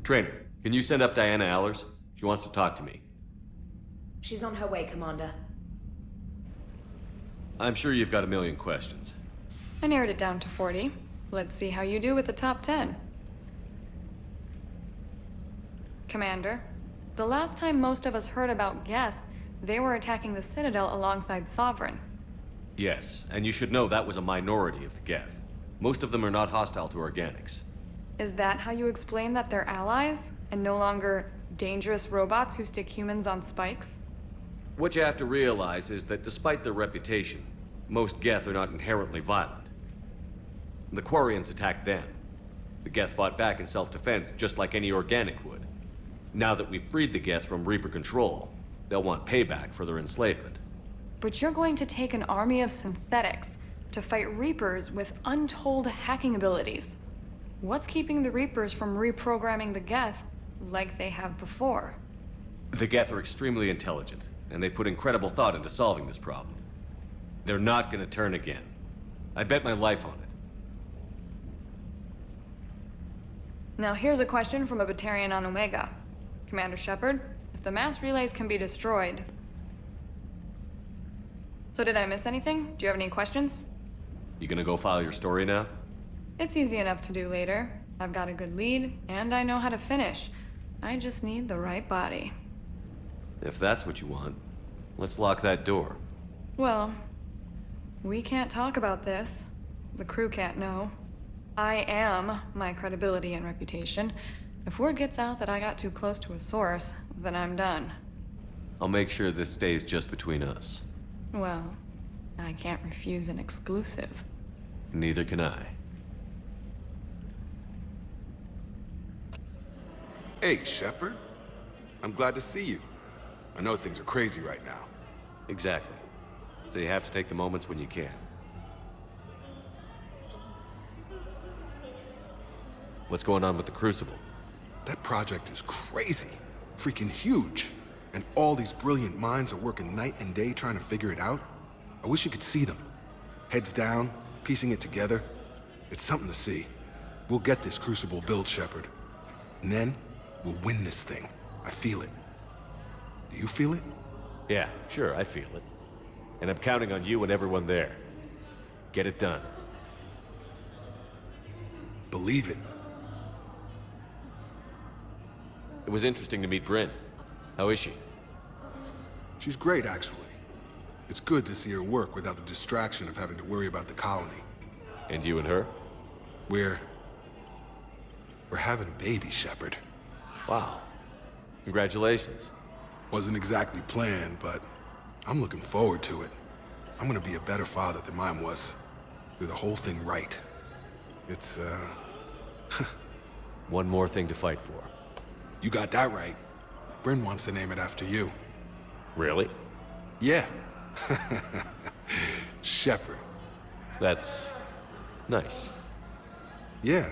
Trainer, can you send up Diana Allers? She wants to talk to me. She's on her way, Commander. I'm sure you've got a million questions. I narrowed it down to 40. Let's see how you do with the top 10. Commander, the last time most of us heard about Geth, they were attacking the Citadel alongside Sovereign. Yes, and you should know that was a minority of the Geth. Most of them are not hostile to organics. Is that how you explain that they're allies, and no longer dangerous robots who stick humans on spikes? What you have to realize is that despite their reputation, most Geth are not inherently violent. The Quarians attacked them. The Geth fought back in self-defense just like any organic would. Now that we've freed the Geth from Reaper control, they'll want payback for their enslavement. But you're going to take an army of synthetics to fight Reapers with untold hacking abilities. What's keeping the Reapers from reprogramming the Geth like they have before? The Geth are extremely intelligent, and they put incredible thought into solving this problem. They're not gonna turn again. I bet my life on it. Now here's a question from a Batarian on Omega. Commander Shepard, if the mass relays can be destroyed... So did I miss anything? Do you have any questions? You gonna go file your story now? It's easy enough to do later. I've got a good lead, and I know how to finish. I just need the right body. If that's what you want, let's lock that door. Well, we can't talk about this. The crew can't know. I am my credibility and reputation. If word gets out that I got too close to a source, then I'm done. I'll make sure this stays just between us. Well, I can't refuse an exclusive. Neither can I. Hey, Shepard. I'm glad to see you. I know things are crazy right now. Exactly. So you have to take the moments when you can. What's going on with the Crucible? That project is crazy. Freaking huge. And all these brilliant minds are working night and day trying to figure it out. I wish you could see them. Heads down, piecing it together. It's something to see. We'll get this Crucible built, Shepard. And then, we'll win this thing. I feel it. Do you feel it? Yeah, sure, I feel it. And I'm counting on you and everyone there. Get it done. Believe it. It was interesting to meet Bryn. How is she? She's great, actually. It's good to see her work without the distraction of having to worry about the colony. And you and her? We're having a baby, Shepard. Wow. Congratulations. Wasn't exactly planned, but I'm looking forward to it. I'm gonna be a better father than mine was. Do the whole thing right. It's, One more thing to fight for. You got that right. Bryn wants to name it after you. Really? Yeah. Shepard. That's... nice. Yeah.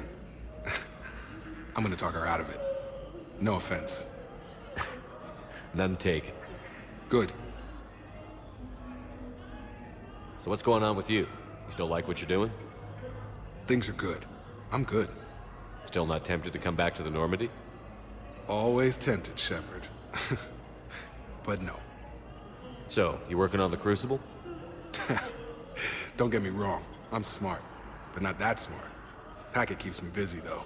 I'm gonna talk her out of it. No offense. None taken. Good. So what's going on with you? You still like what you're doing? Things are good. I'm good. Still not tempted to come back to the Normandy? Always tempted, Shepard. But no. So, you working on the Crucible? Don't get me wrong. I'm smart, but not that smart. Hackett keeps me busy, though.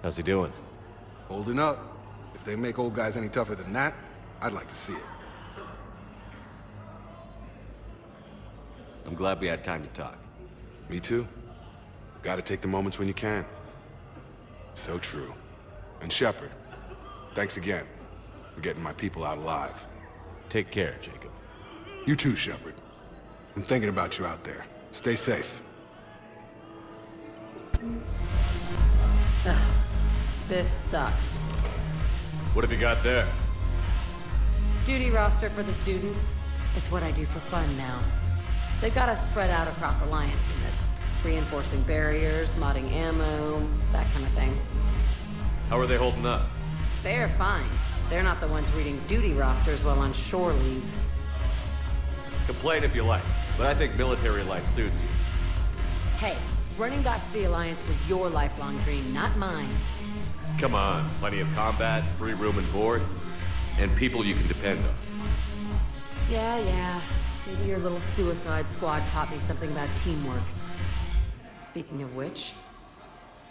How's he doing? Holding up. If they make old guys any tougher than that, I'd like to see it. I'm glad we had time to talk. Me too. Gotta take the moments when you can. So true. And Shepard, thanks again for getting my people out alive. Take care, Jacob. You too, Shepard. I'm thinking about you out there. Stay safe. This sucks. What have you got there? Duty roster for the students. It's what I do for fun now. They've got us spread out across Alliance units. Reinforcing barriers, modding ammo, that kind of thing. How are they holding up? They're fine. They're not the ones reading duty rosters while on shore leave. Complain if you like, but I think military life suits you. Hey, running back to the Alliance was your lifelong dream, not mine. Come on, plenty of combat, free room and board, and people you can depend on. Yeah. Maybe your little suicide squad taught me something about teamwork. Speaking of which,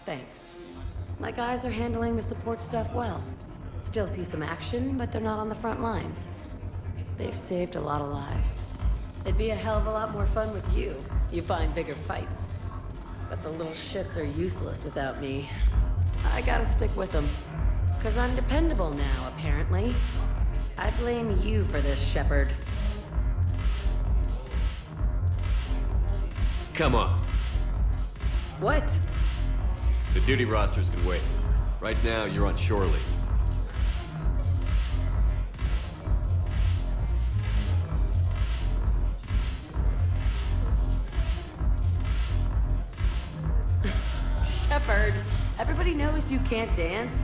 thanks. My guys are handling the support stuff well. Still see some action, but they're not on the front lines. They've saved a lot of lives. It'd be a hell of a lot more fun with you. You find bigger fights. But the little shits are useless without me. I gotta stick with them. 'Cause I'm dependable now, apparently. I blame you for this, Shepard. Come on. What? The duty rosters can wait. Right now, you're on shore leave. Shepard, everybody knows you can't dance.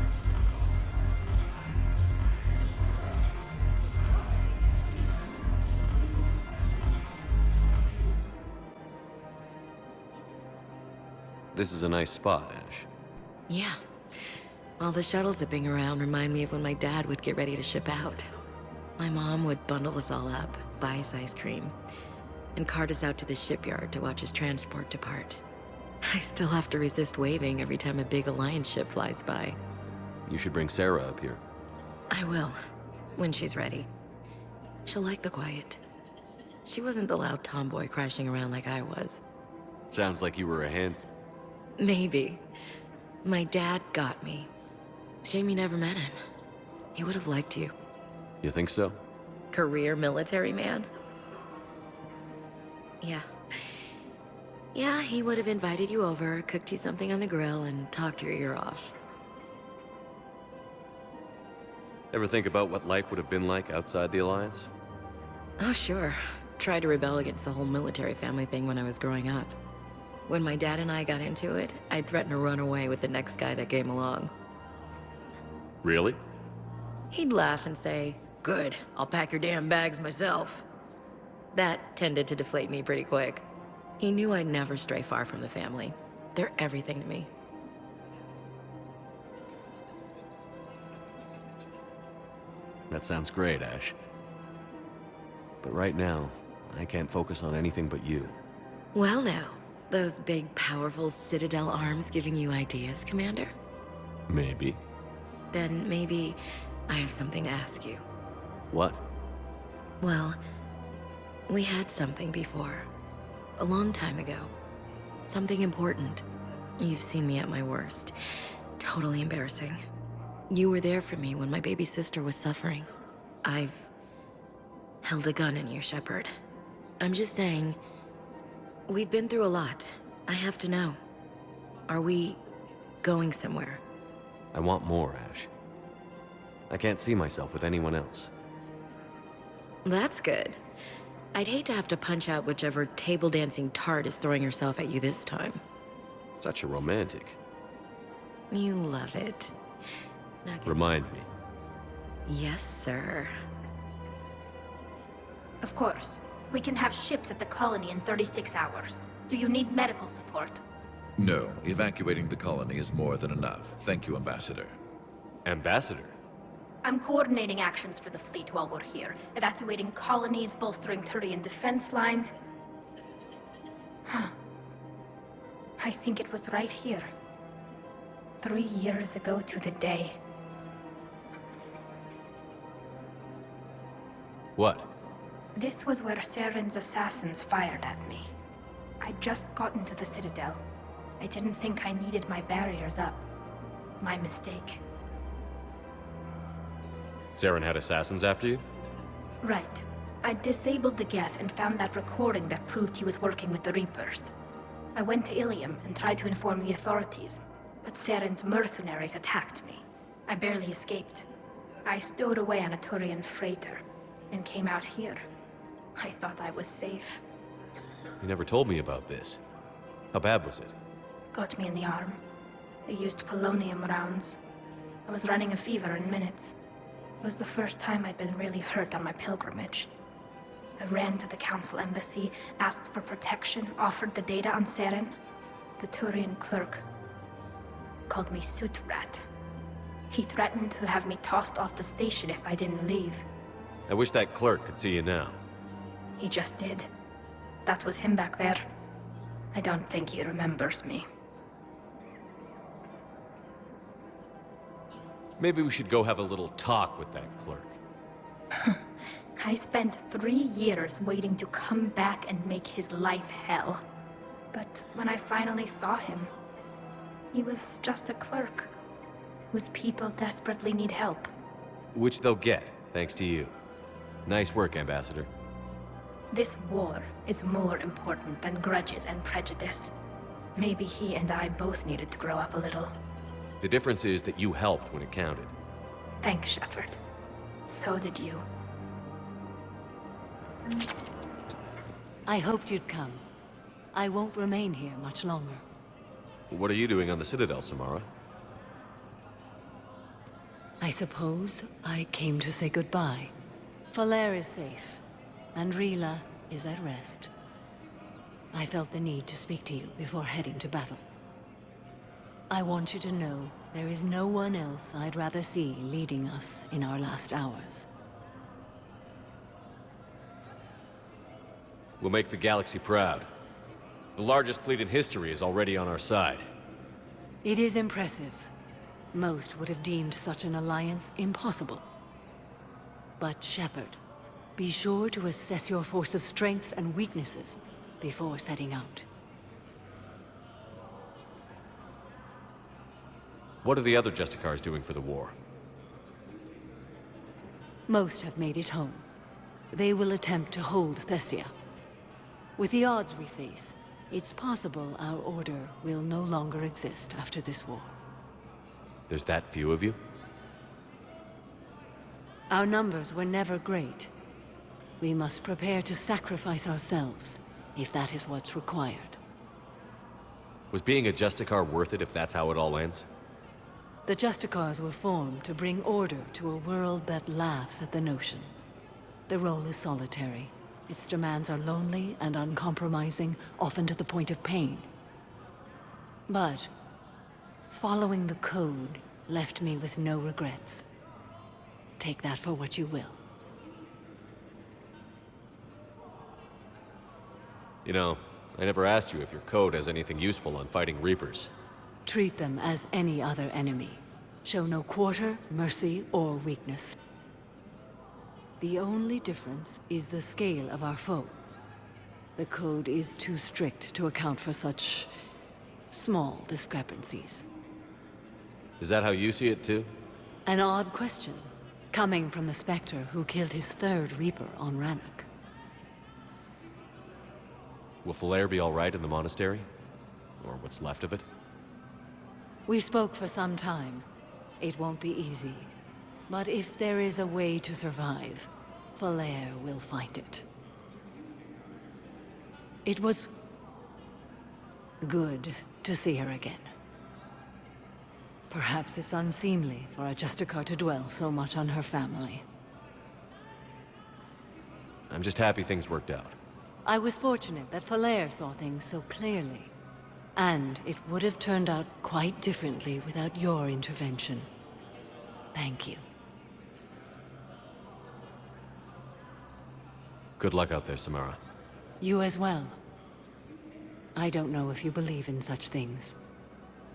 This is a nice spot, Ash. Yeah. All the shuttles zipping around remind me of when my dad would get ready to ship out. My mom would bundle us all up, buy us ice cream, and cart us out to the shipyard to watch his transport depart. I still have to resist waving every time a big Alliance ship flies by. You should bring Sarah up here. I will, when she's ready. She'll like the quiet. She wasn't the loud tomboy crashing around like I was. Sounds like you were a handful. Maybe. My dad got me. Shame you never met him. He would have liked you. You think so? Career military man? Yeah. Yeah, he would have invited you over, cooked you something on the grill, and talked your ear off. Ever think about what life would have been like outside the Alliance? Oh, sure. Tried to rebel against the whole military family thing when I was growing up. When my dad and I got into it, I'd threaten to run away with the next guy that came along. Really? He'd laugh and say, "Good, I'll pack your damn bags myself." That tended to deflate me pretty quick. He knew I'd never stray far from the family. They're everything to me. That sounds great, Ash. But right now, I can't focus on anything but you. Well now, those big, powerful Citadel arms giving you ideas, Commander? Maybe. Then maybe I have something to ask you. What? Well, we had something before. A long time ago. Something important. You've seen me at my worst. Totally embarrassing. You were there for me when my baby sister was suffering. I've held a gun in you, Shepard. I'm just saying, we've been through a lot. I have to know. Are we going somewhere? I want more, Ash. I can't see myself with anyone else. That's good. I'd hate to have to punch out whichever table dancing tart is throwing herself at you this time. Such a romantic. You love it. Now get- Remind me. Yes, sir. Of course. We can have ships at the colony in 36 hours. Do you need medical support? No, evacuating the colony is more than enough. Thank you, Ambassador. Ambassador? I'm coordinating actions for the fleet while we're here. Evacuating colonies, bolstering Turian defense lines. I think it was right here. 3 years ago to the day. What? This was where Saren's assassins fired at me. I'd just gotten to the Citadel. I didn't think I needed my barriers up. My mistake. Saren had assassins after you? Right. I disabled the Geth and found that recording that proved he was working with the Reapers. I went to Ilium and tried to inform the authorities, but Saren's mercenaries attacked me. I barely escaped. I stowed away on a Turian freighter and came out here. I thought I was safe. You never told me about this. How bad was it? Got me in the arm. They used polonium rounds. I was running a fever in minutes. It was the first time I'd been really hurt on my pilgrimage. I ran to the Council Embassy, asked for protection, offered the data on Saren. The Turian clerk called me Suit Rat. He threatened to have me tossed off the station if I didn't leave. I wish that clerk could see you now. He just did. That was him back there. I don't think he remembers me. Maybe we should go have a little talk with that clerk. I spent 3 years waiting to come back and make his life hell. But when I finally saw him, he was just a clerk whose people desperately need help. Which they'll get, thanks to you. Nice work, Ambassador. This war is more important than grudges and prejudice. Maybe he and I both needed to grow up a little. The difference is that you helped when it counted. Thanks, Shepard. So did you. I hoped you'd come. I won't remain here much longer. What are you doing on the Citadel, Samara? I suppose I came to say goodbye. Falere is safe, and Rila is at rest. I felt the need to speak to you before heading to battle. I want you to know there is no one else I'd rather see leading us in our last hours. We'll make the galaxy proud. The largest fleet in history is already on our side. It is impressive. Most would have deemed such an alliance impossible. But Shepard, be sure to assess your force's strengths and weaknesses before setting out. What are the other Justicars doing for the war? Most have made it home. They will attempt to hold Thessia. With the odds we face, it's possible our order will no longer exist after this war. There's that few of you? Our numbers were never great. We must prepare to sacrifice ourselves, if that is what's required. Was being a Justicar worth it if that's how it all ends? The Justicars were formed to bring order to a world that laughs at the notion. The role is solitary. Its demands are lonely and uncompromising, often to the point of pain. But following the code left me with no regrets. Take that for what you will. You know, I never asked you if your code has anything useful on fighting Reapers. Treat them as any other enemy. Show no quarter, mercy, or weakness. The only difference is the scale of our foe. The code is too strict to account for such small discrepancies. Is that how you see it too? An odd question, coming from the Spectre who killed his third Reaper on Rannoch. Will Falere be all right in the monastery? Or what's left of it? We spoke for some time. It won't be easy. But if there is a way to survive, Falere will find it. It was good to see her again. Perhaps it's unseemly for a Justicar to dwell so much on her family. I'm just happy things worked out. I was fortunate that Falere saw things so clearly. And it would have turned out quite differently without your intervention. Thank you. Good luck out there, Samara. You as well. I don't know if you believe in such things,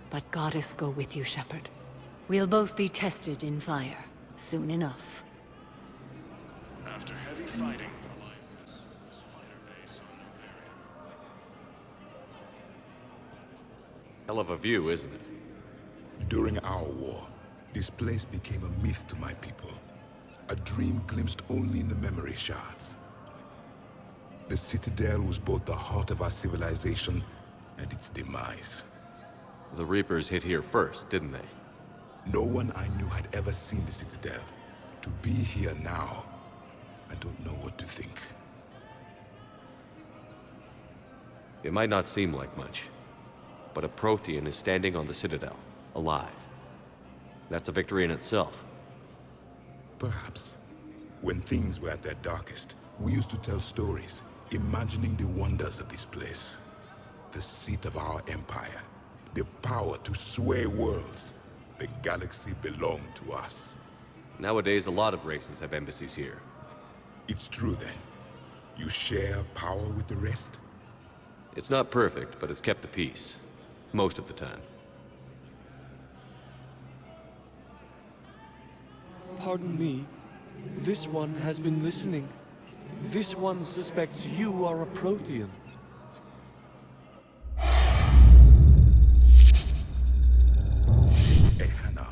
but Goddess go with you, Shepard. We'll both be tested in fire, soon enough. After heavy fighting, Alliance's fighter base on Novaria. Hell of a view, isn't it? During our war, this place became a myth to my people. A dream glimpsed only in the memory shards. The Citadel was both the heart of our civilization and its demise. The Reapers hit here first, didn't they? No one I knew had ever seen the Citadel. To be here now, I don't know what to think. It might not seem like much, but a Prothean is standing on the Citadel, alive. That's a victory in itself. Perhaps. When things were at their darkest, we used to tell stories, imagining the wonders of this place. The seat of our empire, the power to sway worlds, the galaxy belong to us. Nowadays, a lot of races have embassies here. It's true then. You share power with the rest? It's not perfect, but it's kept the peace. Most of the time. Pardon me. This one has been listening. This one suspects you are a Prothean. Ehana,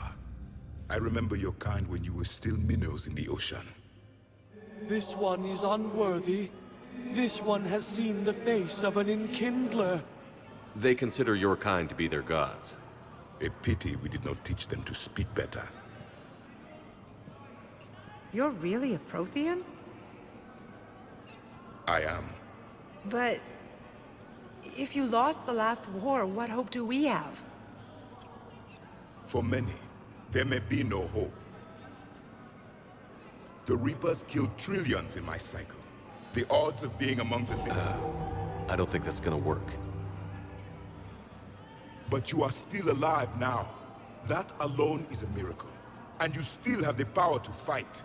I remember your kind when you were still minnows in the ocean. This one is unworthy. This one has seen the face of an enkindler. They consider your kind to be their gods. A pity we did not teach them to speak better. You're really a Prothean? I am. But if you lost the last war, what hope do we have? For many, there may be no hope. The Reapers killed trillions in my cycle. The odds of being among the living. I don't think that's gonna work. But you are still alive now. That alone is a miracle. And you still have the power to fight.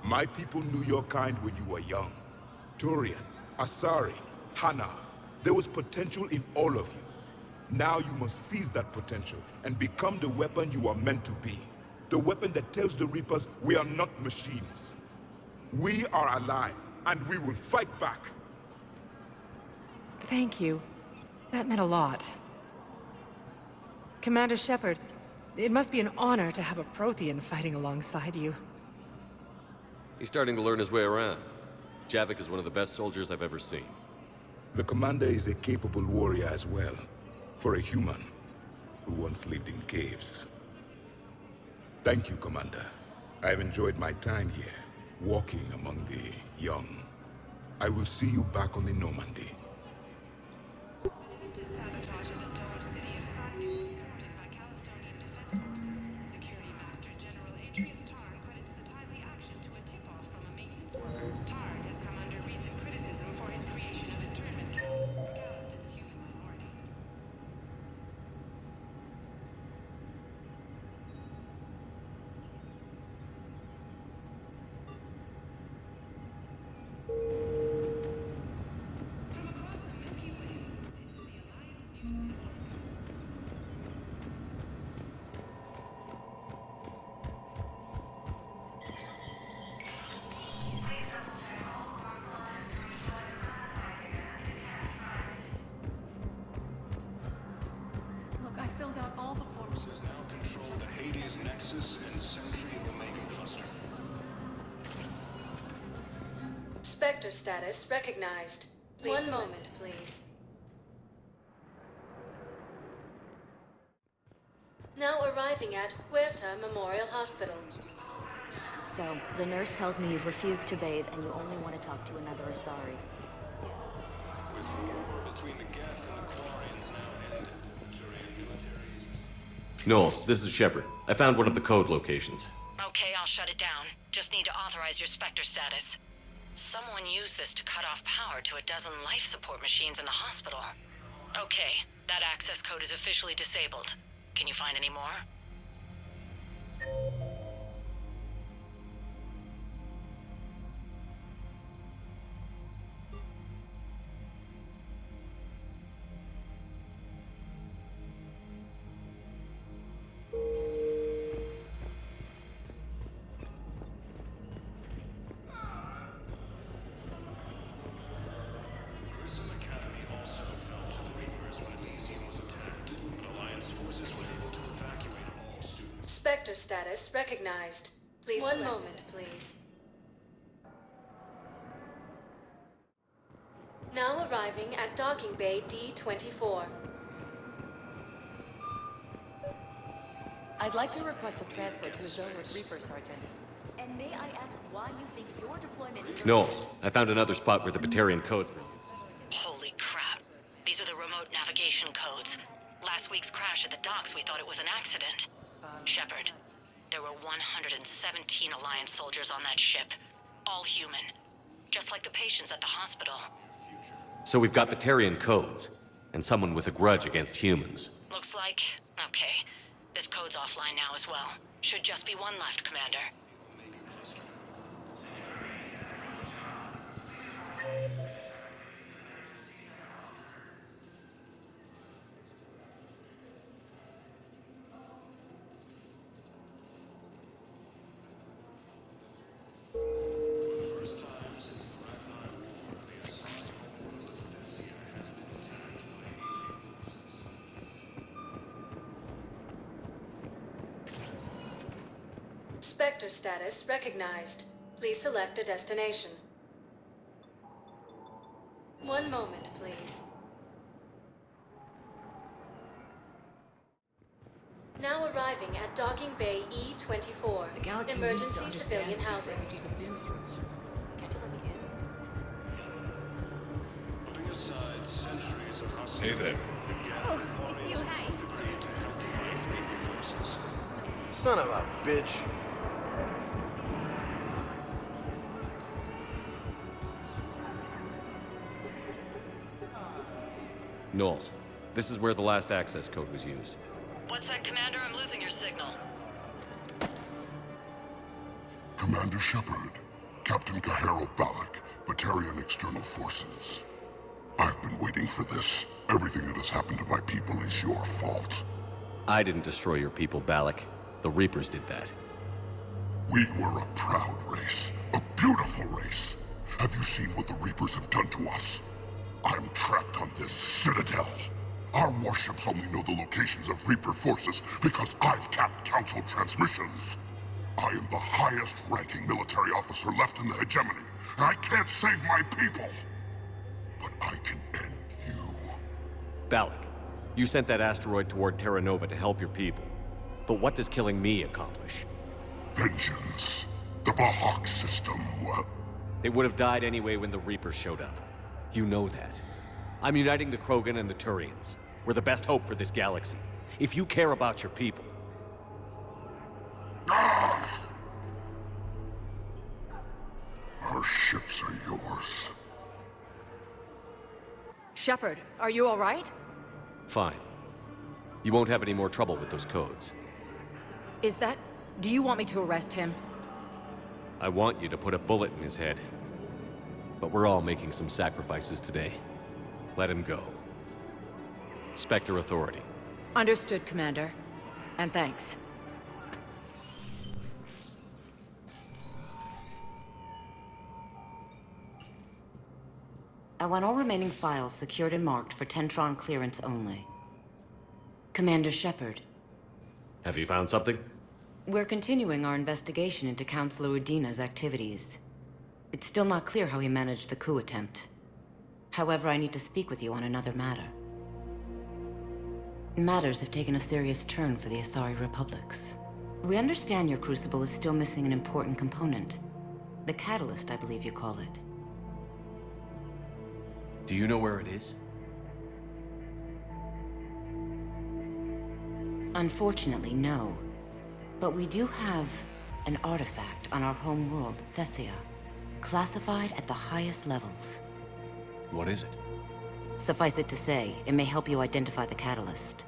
My people knew your kind when you were young. Turian, Asari, Hana. There was potential in all of you. Now you must seize that potential and become the weapon you are meant to be. The weapon that tells the Reapers we are not machines. We are alive, and we will fight back. Thank you. That meant a lot. Commander Shepard, it must be an honor to have a Prothean fighting alongside you. He's starting to learn his way around. Javik is one of the best soldiers I've ever seen. The commander is a capable warrior as well, for a human who once lived in caves. Thank you, Commander. I've enjoyed my time here, walking among the young. I will see you back on the Normandy. Spectre status recognized. One moment, please. Now arriving at Huerta Memorial Hospital. So, the nurse tells me you've refused to bathe and you only want to talk to another Asari. With war between the Geth and the Quarians now ended, Turian militaries... Knowles, this is Shepard. I found one of the code locations. Okay, I'll shut it down. Just need to authorize your Spectre status. Someone used this to cut off power to a dozen life support machines in the hospital. Okay, that access code is officially disabled. Can you find any more? Spectre status recognized. Please one moment, please. Now arriving at docking bay D-24. I'd like to request a transfer to a zone with Reaper, Sergeant. And may I ask why you think your deployment is... Knowles, I found another spot where the Batarian codes were used. Holy crap. These are the remote navigation codes. Last week's crash at the docks, we thought it was an accident. Shepard, there were 117 Alliance soldiers on that ship. All human. Just like the patients at the hospital. So we've got Batarian codes, and someone with a grudge against humans. Looks like... okay. This codes offline now as well. Should just be one left, Commander. Spectre status recognized. Please select a destination. One moment, please. Now arriving at Docking Bay E-24, emergency civilian housing. Putting aside centuries of hostility. Hey there. Oh, it's you, hi. Agreed to help fight Reaper forces. Son of a bitch. Knowles, this is where the last access code was used. What's that, Commander? I'm losing your signal. Commander Shepard, Captain Kahero Balak, Batarian External Forces. I've been waiting for this. Everything that has happened to my people is your fault. I didn't destroy your people, Balak. The Reapers did that. We were a proud race, a beautiful race. Have you seen what the Reapers have done to us? I'm trapped on this citadel. Our warships only know the locations of Reaper forces because I've tapped Council transmissions. I am the highest ranking military officer left in the hegemony. I can't save my people. But I can end you. Balak, you sent that asteroid toward Terra Nova to help your people. But what does killing me accomplish? Vengeance. The Bahak system, well... They would have died anyway when the Reapers showed up. You know that. I'm uniting the Krogan and the Turians. We're the best hope for this galaxy. If you care about your people... Ah! Our ships are yours. Shepard, are you all right? Fine. You won't have any more trouble with those codes. Is that... Do you want me to arrest him? I want you to put a bullet in his head. But we're all making some sacrifices today. Let him go. Spectre Authority. Understood, Commander. And thanks. I want all remaining files secured and marked for Tentron clearance only. Commander Shepard. Have you found something? We're continuing our investigation into Councilor Udina's activities. It's still not clear how he managed the coup attempt. However, I need to speak with you on another matter. Matters have taken a serious turn for the Asari Republics. We understand your crucible is still missing an important component. The catalyst, I believe you call it. Do you know where it is? Unfortunately, no. But we do have an artifact on our home world, Thessia, classified at the highest levels. What is it? Suffice it to say, it may help you identify the catalyst.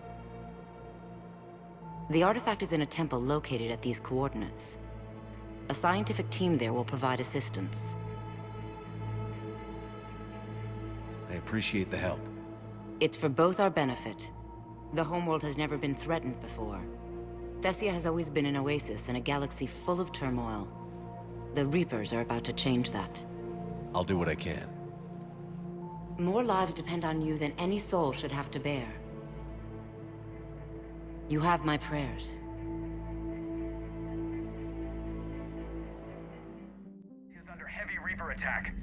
The artifact is in a temple located at these coordinates. A scientific team there will provide assistance. I appreciate the help. It's for both our benefit. The homeworld has never been threatened before. Thessia has always been an oasis in a galaxy full of turmoil. The Reapers are about to change that. I'll do what I can. More lives depend on you than any soul should have to bear. You have my prayers. Is under heavy Reaper attack.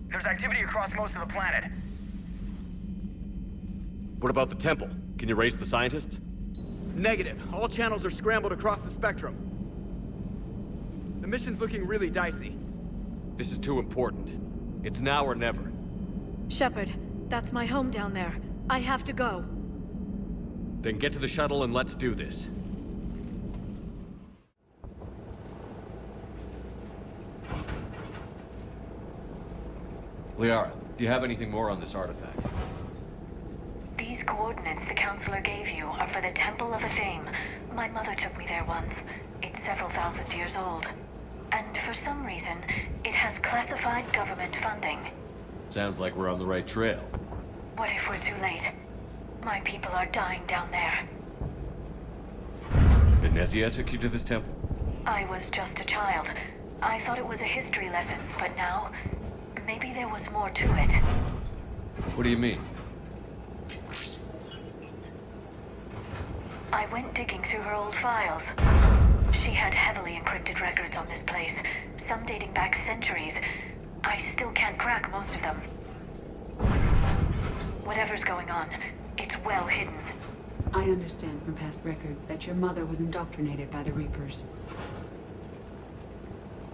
There's activity across most of the planet. What about the temple? Can you raise the scientists? Negative. All channels are scrambled across the spectrum. The mission's looking really dicey. This is too important. It's now or never. Shepard, that's my home down there. I have to go. Then get to the shuttle and let's do this. Liara, do you have anything more on this artifact? These coordinates the counselor gave you are for the Temple of Athame. My mother took me there once. It's several thousand years old. And for some reason, it has classified government funding. Sounds like we're on the right trail. What if we're too late? My people are dying down there. Venezia took you to this temple? I was just a child. I thought it was a history lesson, but now, maybe there was more to it. What do you mean? I went digging through her old files. She had heavily encrypted records on this place, some dating back centuries. I still can't crack most of them. Whatever's going on, it's well hidden. I understand from past records that your mother was indoctrinated by the Reapers.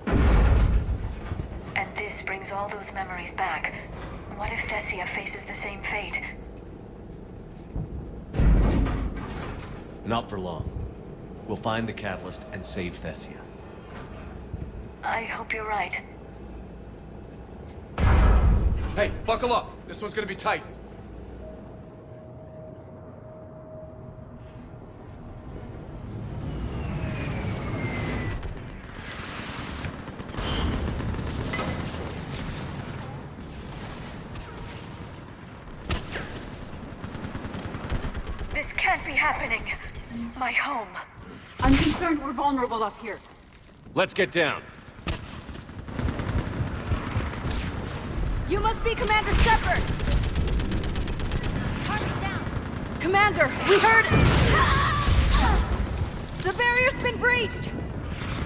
And this brings all those memories back. What if Thessia faces the same fate? Not for long. We'll find the catalyst and save Thessia. I hope you're right. Hey, buckle up. This one's gonna be tight. This can't be happening. My home. I'm concerned we're vulnerable up here. Let's get down. You must be Commander Shepard! Target down. Commander, we heard... The barrier's been breached!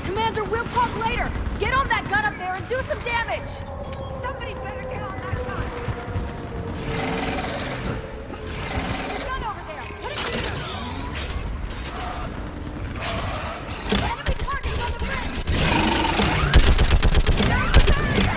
Commander, we'll talk later! Get on that gun up there and do some damage! Somebody better get on that gun! The gun over there! Put it here! Enemy targets on the bridge! There's the barrier!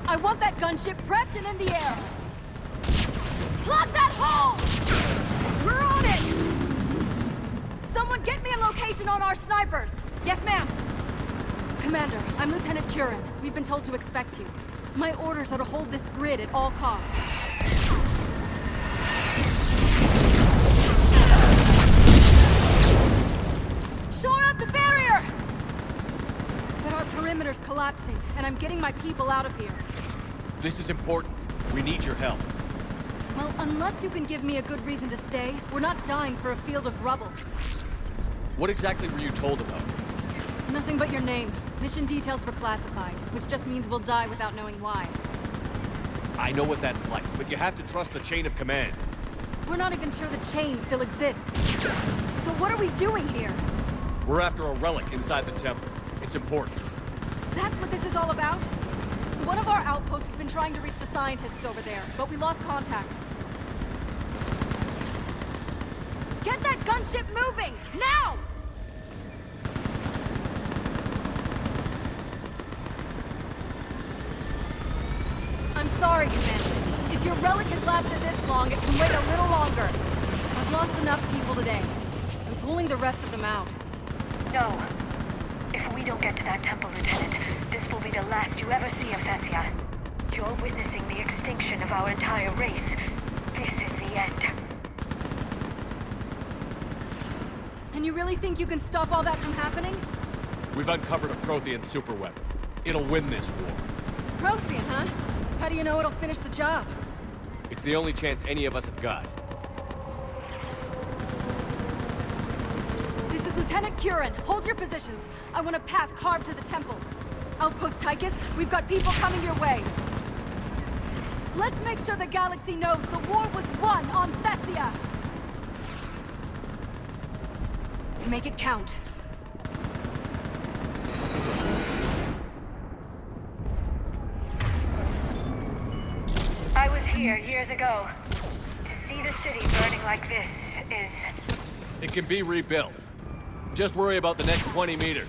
I want that gunship prepped and in the air! Plug that hole! We're on it! Someone get me a location on our snipers! Yes, ma'am! Commander, I'm Lieutenant Curran. We've been told to expect you. My orders are to hold this grid at all costs. Shore up the barrier! But our perimeter's collapsing, and I'm getting my people out of here. This is important. We need your help. Well, unless you can give me a good reason to stay, we're not dying for a field of rubble. What exactly were you told about? Nothing but your name. Mission details were classified, which just means we'll die without knowing why. I know what that's like, but you have to trust the chain of command. We're not even sure the chain still exists. So what are we doing here? We're after a relic inside the temple. It's important. That's what this is all about? One of our outposts has been trying to reach the scientists over there, but we lost contact. Get that gunship moving! Now! I'm sorry, Commander. If your relic has lasted this long, it can wait a little longer. I've lost enough people today. I'm pulling the rest of them out. No. If we don't get to that temple, Lieutenant, this will be the last you ever see of Thessia. You're witnessing the extinction of our entire race. This is the end. And you really think you can stop all that from happening? We've uncovered a Prothean superweapon. It'll win this war. Prothean, huh? How do you know it'll finish the job? It's the only chance any of us have got. This is Lieutenant Curran. Hold your positions. I want a path carved to the temple. Outpost Tychus, we've got people coming your way. Let's make sure the galaxy knows the war was won on Thessia. Make it count. I was here years ago. To see the city burning like this is... It can be rebuilt. Just worry about the next 20 meters.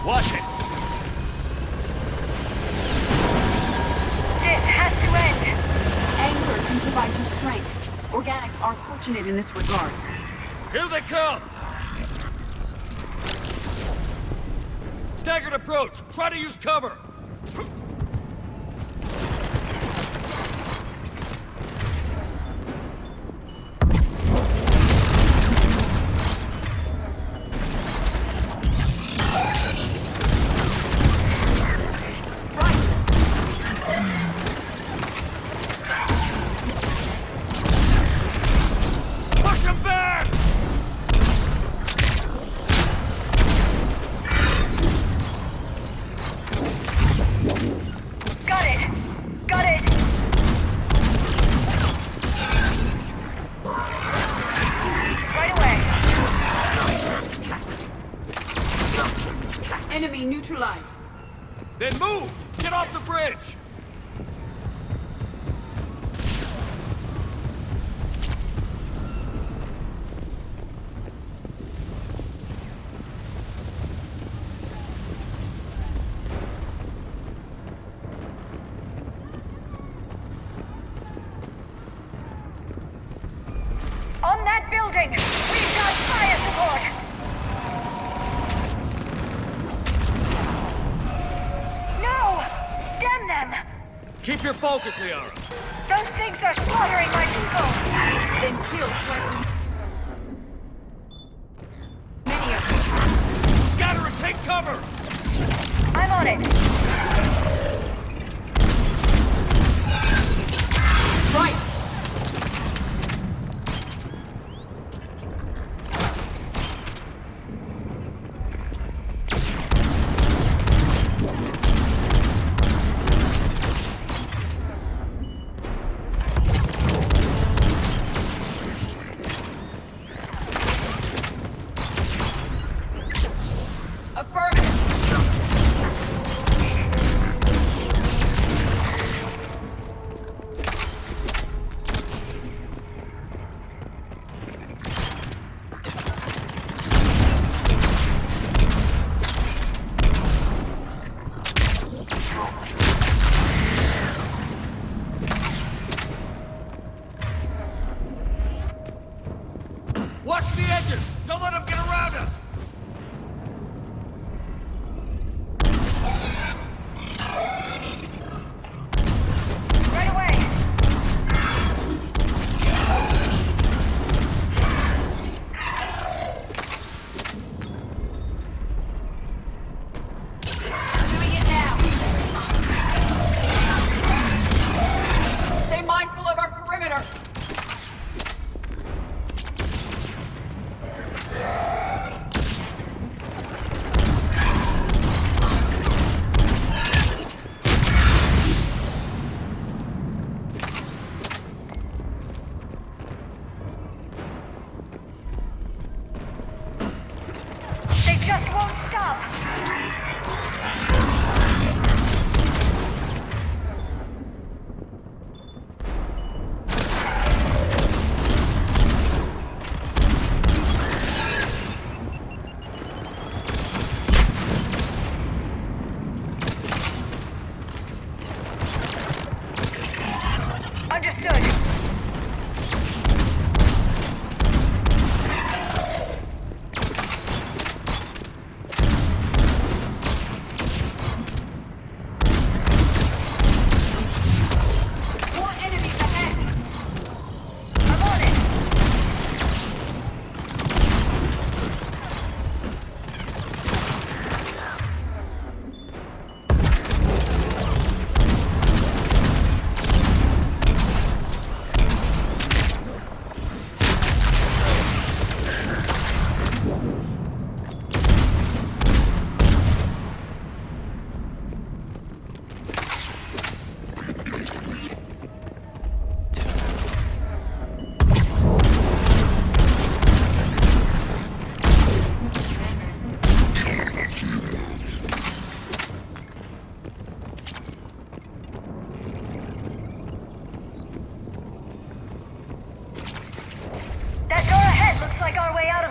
Watch it! This has to end! Anger can provide you strength. Organics are fortunate in this regard. Here they come! Staggered approach! Try to use cover! Enemy neutralized. Then move! Get off the bridge! On that building! We've got fire support! No! Damn them! Keep your focus, Liara. Those things are slaughtering my people! Then kill President. Many of them. Scatter and take cover! I'm on it! Right!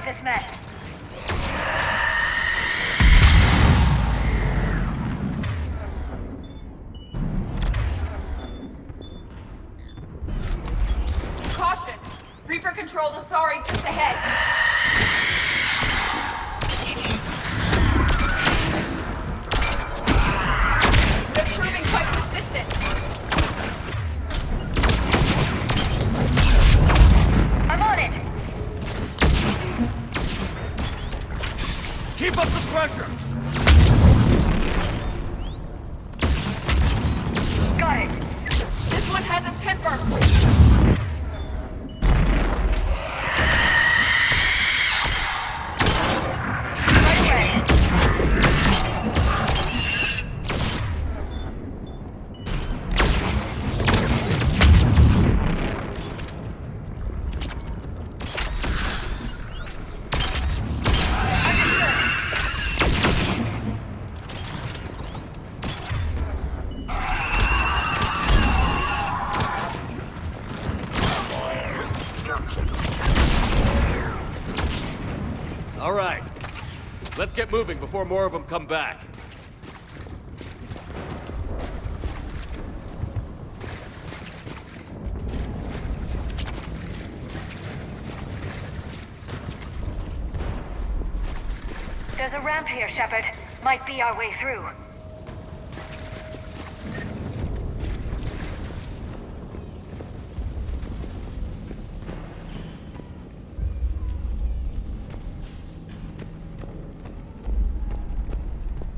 of this mess. Caution! Reaper controlled Asari just ahead. They're proving quite persistent. I'm on it! Keep up the pressure! Got it! This one has a temper! All right. Let's get moving before more of them come back. There's a ramp here, Shepard. Might be our way through.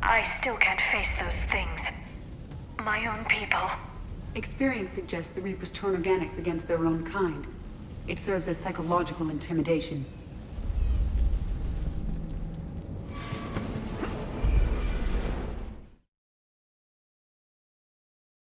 I still can't face those things. My own people. Experience suggests the Reapers turn organics against their own kind. It serves as psychological intimidation.